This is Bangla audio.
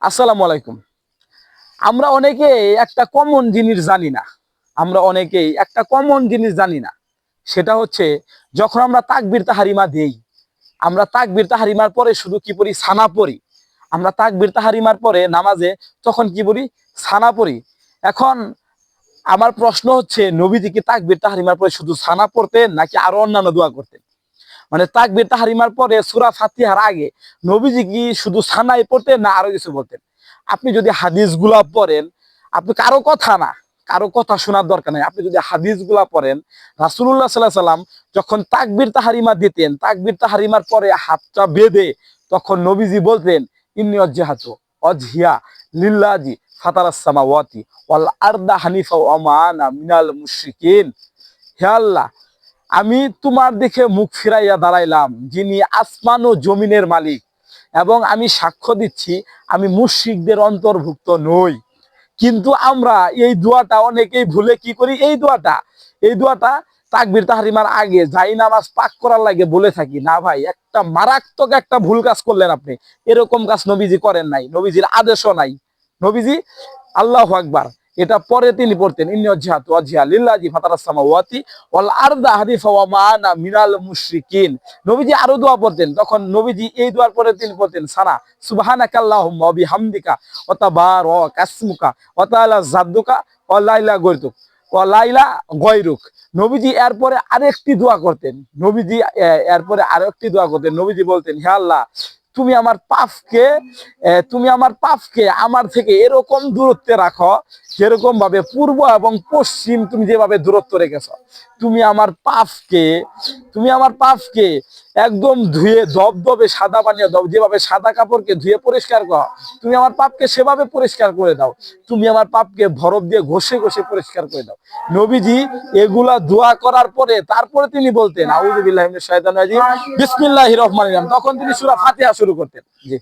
আসসালামু আলাইকুম। আমরা অনেকেই একটা কমন জিনিস জানি না। আমরা অনেকেই একটা কমন জিনিস জানি না। সেটা হচ্ছে যখন আমরা তাকবীর তাহরিমা দেই, আমরা তাকবীর তাহরিমার পরে শুধু কি পড়ি? সানা পড়ি। আমরা তাকবীর তাহরিমার পরে নামাজে তখন কি বলি? সানা পড়ি। এখন আমার প্রশ্ন হচ্ছে নবীজি কি তাকবীর তাহরিমার পরে শুধু সানা পড়তেন নাকি আরো অন্যান্য দোয়া করতেন? মানে তাকবীর তাহরিমার পরে সূরা ফাতিহার আগে নবীজি কি শুধু সানাই পড়তেন না আরো কিছু বলতেন? আপনি যদি হাদিসগুলা পড়েন, আপনি কারো কথা না, কারো কথা শোনার দরকার নাই। আপনি যদি হাদিসগুলা পড়েন, রাসূলুল্লাহ সাল্লাল্লাহু আলাইহি সাল্লাম যখন তাকবীর তাহরিমা দিতেন, তাকবীর তাহরিমার পরে হাতটা বেঁধে তখন নবীজি বলতেন, ইন্নী ওয়াজজাহাতু ওয়াজহিয়া লিল্লাযী ফাতারাস সামাওয়াতি ওয়াল আরদা হানিফা ওয়া মা আনা মিনাল মুশরিকিন। হে আল্লাহ, আমি তোমার দিকে মুখ ফিরাইয়া দাঁড়াইলাম যিনি আসমান ও জমিনের মালিক, এবং আমি সাক্ষ্য দিচ্ছি আমি মুশরিকদের অন্তর্ভুক্ত নই। কিন্তু আমরা এই দোয়াটা অনেকেই ভুলে কি করি? এই দোয়াটা তাকবীর তাহরিমার আগে যাই নামাজ পাক করার লাগে বলে থাকি। না ভাই, একটা মারাত্মক একটা ভুল কাজ করলেন আপনি। এরকম কাজ নবীজি করেন নাই, নবীজির আদেশও নাই। নবীজি আল্লাহু আকবার এটা পরে তিনি পড়তেন, ইন্নী ওয়াজজাহাতু ওয়াজহিয়া লিল্লাযী ফাতারাস সামাওয়াতি ওয়াল আরদা হানিফা ওয়া মা আনা মিনাল মুশরিকিন। নবীজি আরো দোয়া পড়তেন, তখন নবীজি এই দোয়ার পরে তিনি পড়তেন সানা, সুবহানাকাল্লাহুম্মা ওয়া বিহামদিকা ওয়া তাবারাকা ইসমুকা ওয়া তাআলা জাদ্দুকা ওয়া লা ইলাহা গায়রুক ওয়া লা ইলাহা গায়রুক। নবীজি এরপরে আরেকটি দোয়া করতেন, নবীজি বলতেন, হে আল্লাহ, তুমি আমার পাপকে আমার থেকে এরকম দূরত্বে রাখো যেরকম ভাবে পূর্ব এবং পশ্চিম তুমি যেভাবে দূরত্ব রেখেছ। তুমি আমার পাপকে তুমি আমার পাপকে একদম ধুয়ে দবদবে সাদা বানিয়ে দাও, যেভাবে সাদা কাপড়কে ধুয়ে পরিষ্কার করো তুমি আমার পাপকে সেভাবে পরিষ্কার করে দাও। তুমি আমার পাপকে বরফ দিয়ে ঘষে ঘষে পরিষ্কার করে দাও। নবীজি এগুলা দোয়া করার পরে তারপরে তিনি বলতেন, আউযু বিল্লাহি মিনাশ শাইতানির রাজিম, বিসমিল্লাহির রহমানির রহিম। তখন তিনি সূরা ফাতিহা শুরু করতেন। জি।